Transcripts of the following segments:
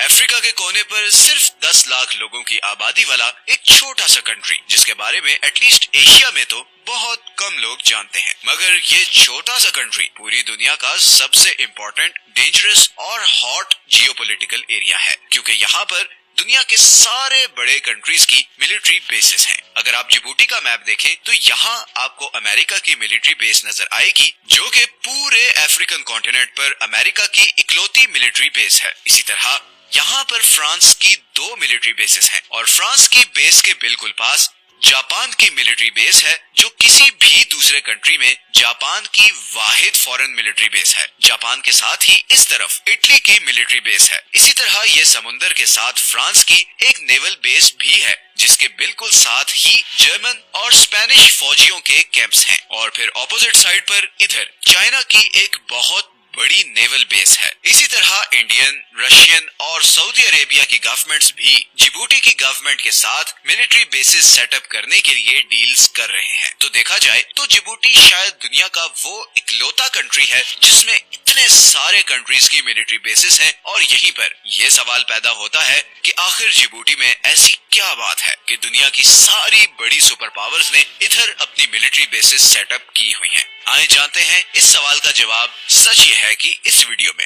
Africa के कोने पर सिर्फ 10 लाख लोगों की आबादी वाला एक छोटा सा कंट्री, जिसके बारे में एटलीस्ट एशिया में तो बहुत कम लोग जानते हैं। मगर ये छोटा सा कंट्री पूरी दुनिया का सबसे इम्पोर्टेंट, डेंजरस और हॉट जियोपॉलिटिकल एरिया है, क्योंकि यहाँ पर दुनिया के सारे बड़े कंट्रीज की मिलिट्री बेसेस हैं। अगर आप जिबूटी का मैप देखें तो यहाँ आपको अमेरिका की मिलिट्री बेस नजर आएगी, जो कि पूरे अफ्रीकन कॉन्टिनेंट पर अमेरिका की इकलौती मिलिट्री बेस है। इसी तरह यहाँ पर फ्रांस की 2 मिलिट्री बेसेस हैं और फ्रांस की बेस के बिल्कुल पास जापान की मिलिट्री बेस है, जो किसी भी दूसरे कंट्री में जापान की वाहिद फॉरेन मिलिट्री बेस है। जापान के साथ ही इस तरफ इटली की मिलिट्री बेस है। इसी तरह ये समुंदर के साथ फ्रांस की एक नेवल बेस भी है, जिसके बिल्कुल साथ ही जर्मन और स्पेनिश फौजियों के कैंप्स हैं। और फिर ऑपोजिट साइड पर इधर चाइना की एक बहुत बड़ी नेवल बेस है। इसी तरह इंडियन, रशियन और सऊदी अरेबिया की गवर्नमेंट्स भी जिबूटी की गवर्नमेंट के साथ मिलिट्री बेसिस सेटअप करने के लिए डील्स कर रहे हैं। तो देखा जाए तो जिबूटी शायद दुनिया का वो इकलौता कंट्री है जिसमें इतने सारे कंट्रीज की मिलिट्री बेसिस हैं। और यहीं पर यह सवाल पैदा होता है कि आखिर जिबूटी में ऐसी क्या बात है कि दुनिया की सारी बड़ी सुपर पावर्स ने इधर अपनी मिलिट्री बेसिस सेटअप की हुई हैं। आइए जानते हैं इस सवाल का जवाब। सच ये है कि इस वीडियो में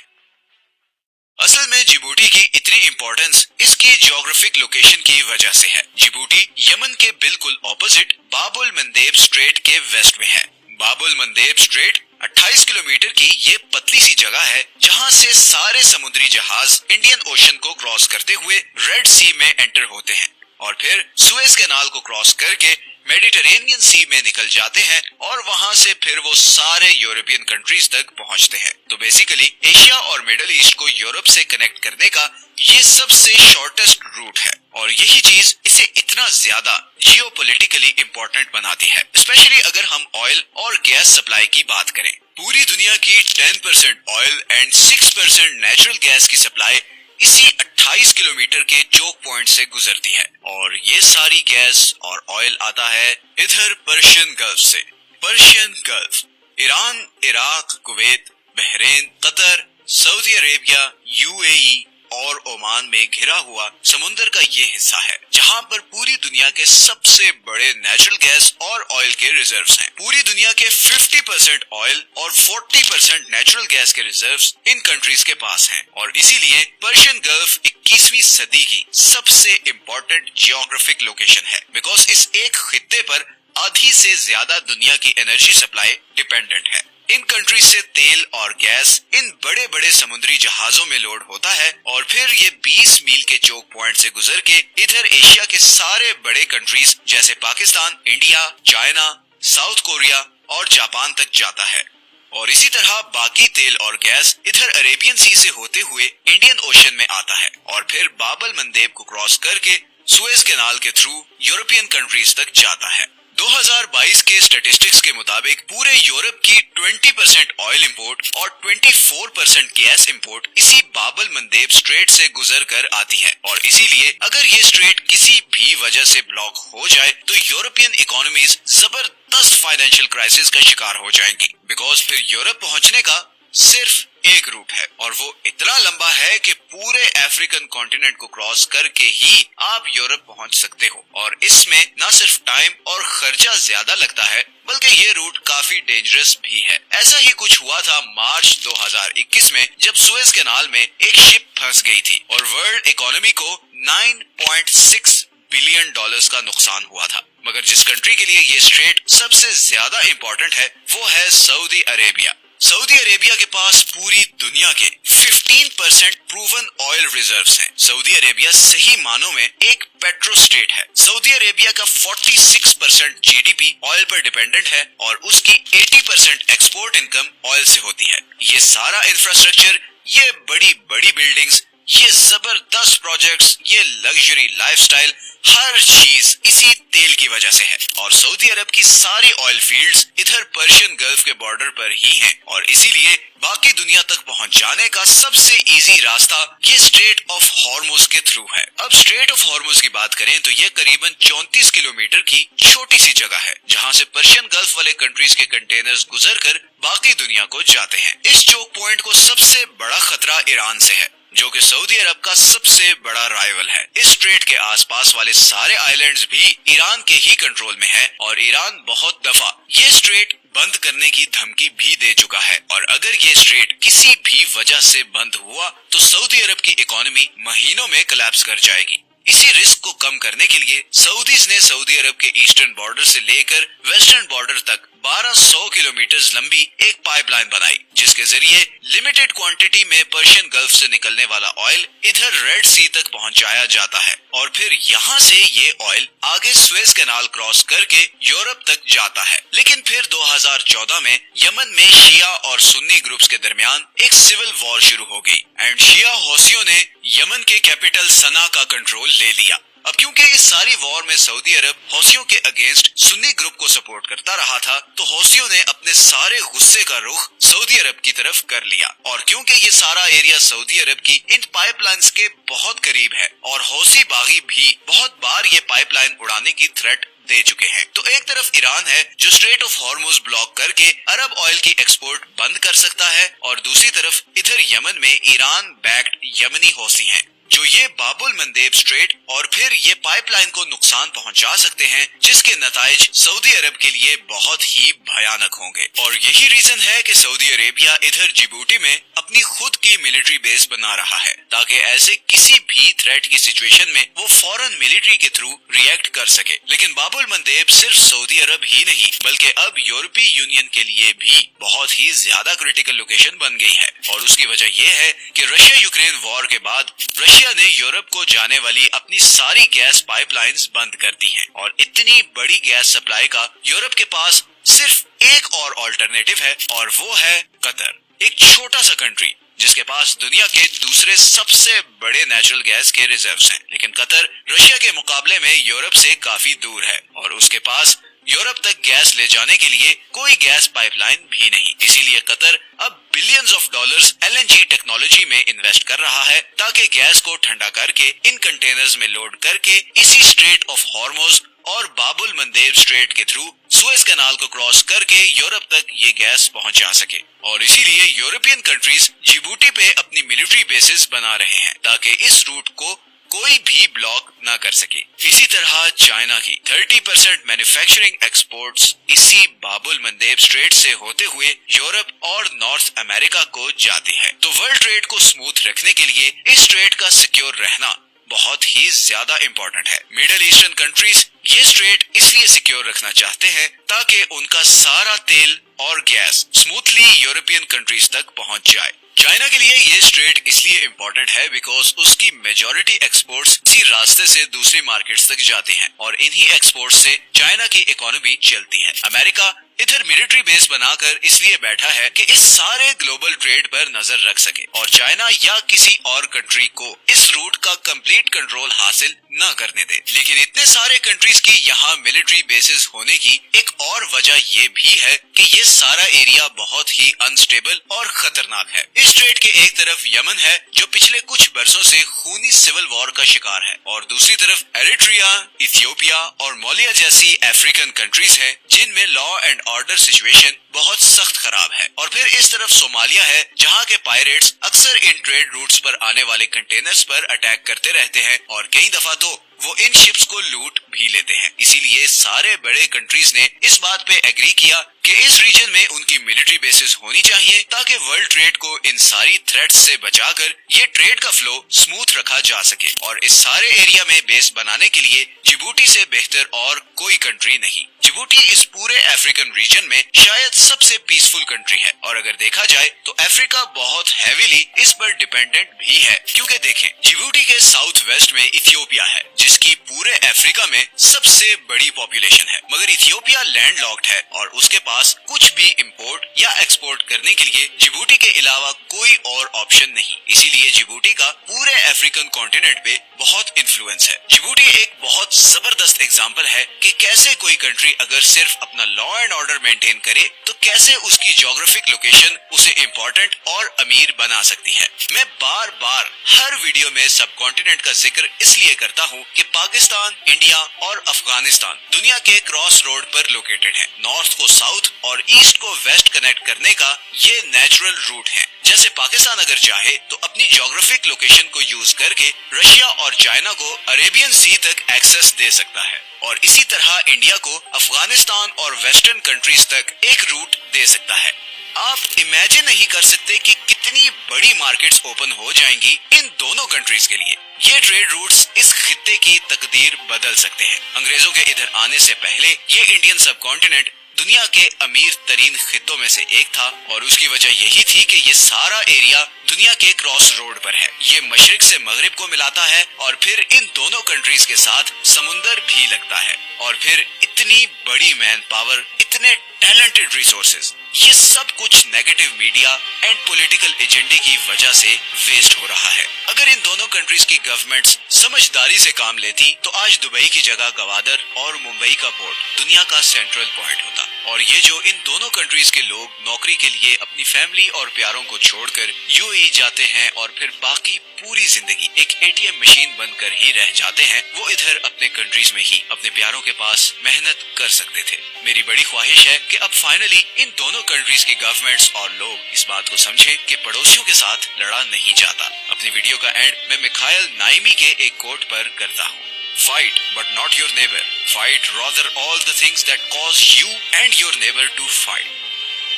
असल में जिबूटी की इतनी इम्पोर्टेंस इसकी जियोग्राफिक लोकेशन की वजह से है। जिबूटी यमन के बिल्कुल ऑपोजिट बाबुल मंदेब स्ट्रेट के वेस्ट में है। बाबुल मंदेब स्ट्रेट 28 किलोमीटर की ये पतली सी जगह है, जहां से सारे समुद्री जहाज इंडियन ओशन को क्रॉस करते हुए रेड सी में एंटर होते हैं और फिर सुएज कैनाल को क्रॉस करके मेडिटेरेनियन सी में निकल जाते हैं और वहां से फिर वो सारे यूरोपियन कंट्रीज तक पहुंचते हैं। तो बेसिकली एशिया और मिडिल ईस्ट को यूरोप से कनेक्ट करने का ये सबसे शॉर्टेस्ट रूट है और यही चीज इसे इतना ज्यादा जियोपॉलिटिकली इम्पोर्टेंट बनाती है, स्पेशली अगर हम ऑयल और गैस सप्लाई की बात करें। पूरी दुनिया की 10% ऑयल एंड 6% नेचुरल गैस की सप्लाई इसी 28 किलोमीटर के चोक पॉइंट से गुजरती है और ये सारी गैस और ऑयल आता है इधर पर्शियन गल्फ से। Persian gulf Iran, Iraq, Kuwait, Bahrain, Qatar, Saudi Arabia, UAE और ओमान में घिरा हुआ समुंदर का ये हिस्सा है, जहां पर पूरी दुनिया के सबसे बड़े नेचुरल गैस और ऑयल के रिजर्व्स हैं। पूरी दुनिया के 50% ऑयल और 40% नेचुरल गैस के रिजर्व्स इन कंट्रीज के पास हैं और इसीलिए पर्शियन गल्फ 21वीं सदी की सबसे इम्पोर्टेंट जियोग्राफिक लोकेशन है, बिकॉज इस एक खित्ते पर आधी से ज्यादा दुनिया की एनर्जी सप्लाई डिपेंडेंट है। इन कंट्रीज से तेल और गैस इन बड़े बड़े समुद्री जहाजों में लोड होता है और फिर ये 20 मील के चोक पॉइंट से गुजर के इधर एशिया के सारे बड़े कंट्रीज जैसे Pakistan, India, China, south Korea और जापान तक जाता है। और इसी तरह बाकी तेल और गैस इधर अरेबियन सी से होते हुए इंडियन ओशन में आता है और फिर बाबल मंदेब को क्रॉस करके सुएज कैनाल के थ्रू यूरोपियन कंट्रीज तक जाता है। 2022 के स्टैटिस्टिक्स के मुताबिक पूरे यूरोप की 20% ऑयल इंपोर्ट और 24% गैस इंपोर्ट इसी बाबल मंदेब स्ट्रेट से गुजर कर आती है और इसीलिए अगर ये स्ट्रेट किसी भी वजह से ब्लॉक हो जाए तो यूरोपियन इकोनॉमीज जबरदस्त फाइनेंशियल क्राइसिस का शिकार हो जाएंगी, बिकॉज फिर यूरोप पहुंचने का सिर्फ एक रूट है और वो इतना लंबा है कि पूरे अफ्रीकन कॉन्टिनेंट को क्रॉस करके ही आप यूरोप पहुंच सकते हो और इसमें न सिर्फ टाइम और खर्चा ज्यादा लगता है बल्कि ये रूट काफी डेंजरस भी है। ऐसा ही कुछ हुआ था मार्च 2021 में, जब सुएज कैनाल में एक शिप फंस गई थी और वर्ल्ड इकोनॉमी को 9.6 बिलियन डॉलर्स का नुकसान हुआ था। मगर जिस कंट्री के लिए ये स्ट्रेट सबसे ज्यादा इम्पोर्टेंट है वो है सऊदी अरेबिया। सऊदी अरेबिया के पास पूरी दुनिया के 15% प्रूवन ऑयल रिजर्व्स हैं। सऊदी अरेबिया सही मानों में एक पेट्रो स्टेट है। सऊदी अरेबिया का 46% जीडीपी ऑयल पर डिपेंडेंट है और उसकी 80% एक्सपोर्ट इनकम ऑयल से होती है। ये सारा इंफ्रास्ट्रक्चर, ये बड़ी बड़ी बिल्डिंग्स, ये जबरदस्त प्रोजेक्ट्स, ये लग्जरी लाइफस्टाइल, हर चीज इसी तेल की वजह से है और सऊदी अरब की सारी ऑयल फील्ड्स इधर पर्शियन गल्फ के बॉर्डर पर ही हैं और इसीलिए बाकी दुनिया तक पहुंच जाने का सबसे इजी रास्ता ये स्ट्रेट ऑफ हॉर्मुज के थ्रू है। अब स्ट्रेट ऑफ हॉर्मुज की बात करें तो ये करीबन 34 किलोमीटर की छोटी सी जगह है, जहां से पर्शियन गल्फ वाले कंट्रीज के कंटेनर्स गुजर कर बाकी दुनिया को जाते हैं। इस चोक पॉइंट को सबसे बड़ा खतरा ईरान से है। जो कि सऊदी अरब का सबसे बड़ा राइवल है। इस स्ट्रेट के आसपास वाले सारे आइलैंड्स भी ईरान के ही कंट्रोल में है और ईरान बहुत दफा ये स्ट्रेट बंद करने की धमकी भी दे चुका है और अगर ये स्ट्रेट किसी भी वजह से बंद हुआ तो सऊदी अरब की इकोनॉमी महीनों में कोलैप्स कर जाएगी। इसी रिस्क को कम करने के लिए सऊदीज ने सऊदी अरब के ईस्टर्न बॉर्डर से लेकर वेस्टर्न बॉर्डर तक 1200 किलोमीटर लंबी एक पाइपलाइन बनाई, जिसके जरिए लिमिटेड क्वांटिटी में पर्शियन गल्फ से निकलने वाला ऑयल इधर रेड सी तक पहुंचाया जाता है और फिर यहां से ये ऑयल आगे स्वेज कैनाल क्रॉस करके यूरोप तक जाता है। लेकिन फिर 2014 में यमन में शिया और सुन्नी ग्रुप्स के दरमियान एक सिविल वॉर शुरू हो गई एंड शिया हौसियों ने यमन के कैपिटल सना का कंट्रोल ले लिया। अब क्योंकि इस सारी वॉर में सऊदी अरब हौसियों के अगेंस्ट सुन्नी ग्रुप को सपोर्ट करता रहा था, तो हौसियों ने अपने सारे गुस्से का रुख सऊदी अरब की तरफ कर लिया और क्योंकि ये सारा एरिया सऊदी अरब की इन पाइपलाइंस के बहुत करीब है और हौसी बागी भी बहुत बार ये पाइपलाइन उड़ाने की थ्रेट दे चुके हैं, तो एक तरफ ईरान है जो स्ट्रेट ऑफ हॉर्मुज ब्लॉक करके अरब ऑयल की एक्सपोर्ट बंद कर सकता है और दूसरी तरफ इधर यमन में ईरान बैक्ड यमनी हौसी हैं जो ये बाबुल मंदेब स्ट्रेट और फिर ये पाइपलाइन को नुकसान पहुंचा सकते हैं, जिसके नताइज सऊदी अरब के लिए बहुत ही भयानक होंगे। और यही रीजन है कि सऊदी अरेबिया इधर जिबूटी में अपनी खुद की मिलिट्री बेस बना रहा है ताकि ऐसे किसी भी थ्रेट की सिचुएशन में वो फौरन मिलिट्री के थ्रू रिएक्ट कर सके। लेकिन बाबुल मंदेब सिर्फ सऊदी अरब ही नहीं बल्कि अब यूरोपीय यूनियन के लिए भी बहुत ही ज्यादा क्रिटिकल लोकेशन बन गई है और उसकी वजह यह है कि रशिया यूक्रेन वॉर के बाद रशिया ने यूरोप को जाने वाली अपनी सारी गैस पाइपलाइंस बंद कर दी हैं और इतनी बड़ी गैस सप्लाई का यूरोप के पास सिर्फ एक और ऑल्टरनेटिव है और वो है कतर, एक छोटा सा कंट्री जिसके पास दुनिया के दूसरे सबसे बड़े नेचुरल गैस के रिजर्व्स हैं। लेकिन कतर रशिया के मुकाबले में यूरोप से काफी दूर है और उसके पास यूरोप तक गैस ले जाने के लिए कोई गैस पाइपलाइन भी नहीं। इसीलिए कतर अब billions of dollars LNG technology में इन्वेस्ट कर रहा है ताकि गैस को ठंडा करके इन कंटेनर्स में लोड करके इसी स्ट्रेट ऑफ हॉर्मुज और बाबुल मंदेब स्ट्रेट के थ्रू सुएज कैनाल को क्रॉस करके यूरोप तक ये गैस पहुंचा सके। और इसीलिए यूरोपियन कंट्रीज जिबूटी पे अपनी मिलिट्री बेसिस बना रहे हैं ताकि इस रूट को कोई भी ब्लॉक ना कर सके। इसी तरह चाइना की 30% मैन्युफैक्चरिंग एक्सपोर्ट्स इसी बाबुल मंदेब स्ट्रेट से होते हुए यूरोप और नॉर्थ अमेरिका को जाती है। तो वर्ल्ड ट्रेड को स्मूथ रखने के लिए इस स्ट्रेट का सिक्योर रहना बहुत ही ज्यादा इम्पोर्टेंट है। मिडिल ईस्टर्न कंट्रीज ये स्ट्रेट इसलिए सिक्योर रखना चाहते हैं ताकि उनका सारा तेल और गैस स्मूथली यूरोपियन कंट्रीज तक पहुंच जाए। चाइना के लिए ये स्ट्रेट इसलिए इम्पोर्टेंट है बिकॉज उसकी मेजॉरिटी एक्सपोर्ट्स इसी रास्ते से दूसरी मार्केट्स तक जाती हैं और इन्हीं एक्सपोर्ट्स से चाइना की इकोनॉमी चलती है। अमेरिका इधर मिलिट्री बेस बनाकर इसलिए बैठा है कि इस सारे ग्लोबल ट्रेड पर नजर रख सके और चाइना या किसी और कंट्री को इस रूट का कंप्लीट कंट्रोल हासिल न करने दे। लेकिन इतने सारे कंट्रीज की यहाँ मिलिट्री बेसिस होने की एक और वजह ये भी है कि ये सारा एरिया बहुत ही अनस्टेबल और खतरनाक है। इस स्ट्रेट के एक तरफ यमन है जो पिछले कुछ बरसों से खूनी सिविल वॉर का शिकार है और दूसरी तरफ एरिट्रिया, इथियोपिया और मोलिया जैसी अफ्रीकन कंट्रीज हैं जिनमें लॉ एंड ऑर्डर सिचुएशन बहुत सख्त खराब है। और फिर इस तरफ सोमालिया है जहाँ के पायरेट्स अक्सर इन ट्रेड रूट्स पर आने वाले कंटेनर्स पर अटैक करते रहते हैं और कई दफा तो वो इन शिप्स को लूट भी लेते हैं। इसीलिए सारे बड़े कंट्रीज ने इस बात पे एग्री किया कि इस रीजन में उनकी मिलिट्री बेसिस होनी चाहिए ताकि वर्ल्ड ट्रेड को इन सारी थ्रेट्स से बचाकर ये ट्रेड का फ्लो स्मूथ रखा जा सके। और इस सारे एरिया में बेस बनाने के लिए जिबूटी से बेहतर और कोई कंट्री नहीं। जिबूटी इस पूरे अफ्रीकन रीजन में शायद सबसे पीसफुल कंट्री है और अगर देखा जाए तो अफ्रीका बहुत हैवीली इस पर डिपेंडेंट भी है क्योंकि देखें जिबूटी के साउथ वेस्ट में इथियोपिया है जिसकी पूरे अफ्रीका में सबसे बड़ी पॉपुलेशन है, मगर इथियोपिया लैंडलॉक्ड है और उसके पास कुछ भी इंपोर्ट या एक्सपोर्ट करने के लिए जिबूटी के अलावा कोई और ऑप्शन नहीं। इसीलिए जिबूटी का पूरे अफ्रीकन कॉन्टिनेंट पे بہت انفلوئنس ہے۔ جبوٹی ایک بہت زبردست ایگزامپل ہے کہ کیسے کوئی کنٹری اگر صرف اپنا لا اینڈ آرڈر مینٹین کرے تو کیسے اس کی جیوگرافک لوکیشن اسے امپورٹنٹ اور امیر بنا سکتی ہے۔ میں بار بار ہر ویڈیو میں سب کانٹیننٹ کا ذکر اس لیے کرتا ہوں کہ پاکستان، انڈیا اور افغانستان دنیا کے کراس روڈ پر لوکیٹڈ ہیں۔ نارتھ کو ساؤتھ اور ایسٹ کو ویسٹ کنیکٹ کرنے کا یہ نیچرل روٹ ہے۔ جیسے پاکستان اگر چاہے تو اپنی جیوگرافک لوکیشن کو یوز کر کے رشیا اور چائنا کو عربین سی تک ایکسس دے سکتا ہے، اور اسی طرح انڈیا کو افغانستان اور ویسٹرن کنٹریز تک ایک روٹ دے سکتا ہے۔ آپ امیجن نہیں کر سکتے کہ کتنی بڑی مارکیٹس اوپن ہو جائیں گی ان دونوں کنٹریز کے لیے۔ یہ ٹریڈ روٹس اس خطے کی تقدیر بدل سکتے ہیں۔ انگریزوں کے ادھر آنے سے پہلے یہ انڈین سب کانٹیننٹ دنیا کے امیر ترین خطوں میں سے ایک تھا، اور اس کی وجہ یہی تھی کہ یہ سارا ایریا دنیا کے کراس روڈ پر ہے۔ یہ مشرق سے مغرب کو ملاتا ہے، اور پھر ان دونوں کنٹریز کے ساتھ سمندر بھی لگتا ہے، اور پھر اتنی بڑی مین پاور، اتنے ٹیلنٹڈ ریسورسز، یہ سب کچھ نیگیٹو میڈیا اینڈ پولیٹیکل ایجنڈے کی وجہ سے ویسٹ ہو رہا ہے۔ اگر ان دونوں کنٹریز کی گورنمنٹس سمجھداری سے کام لیتی تو آج دبئی کی جگہ گوادر اور ممبئی کا پورٹ دنیا کا سینٹرل پوائنٹ ہوتا، اور یہ جو ان دونوں کنٹریز کے لوگ نوکری کے لیے اپنی فیملی اور پیاروں کو چھوڑ کر یو اے جاتے ہیں اور پھر باقی پوری زندگی ایک اے ٹی ایم مشین بن کر ہی رہ جاتے ہیں، وہ ادھر اپنے کنٹریز میں ہی اپنے پیاروں کے پاس محنت کر سکتے تھے۔ میری بڑی خواہش ہے کہ اب فائنلی ان دونوں کنٹریز کی گورنمنٹس اور لوگ اس بات کو سمجھیں کہ پڑوسیوں کے ساتھ لڑا نہیں جاتا۔ اپنی ویڈیو کا اینڈ میں میخائیل نائمی کے ایک کوٹ پر کرتا ہوں: Fight but not your neighbor. Fight rather all the things that cause you and your neighbor to fight.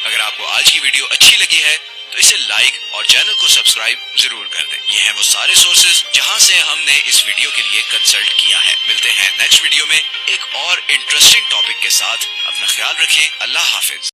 اگر آپ کو آج کی ویڈیو اچھی لگی ہے تو اسے لائک اور چینل کو سبسکرائب ضرور کر دیں۔ یہ ہیں وہ سارے سورسز جہاں سے ہم نے اس ویڈیو کے لیے کنسلٹ کیا ہے۔ ملتے ہیں نیکسٹ ویڈیو میں ایک اور انٹرسٹنگ ٹاپک کے ساتھ۔ اپنا خیال رکھیں۔ اللہ حافظ۔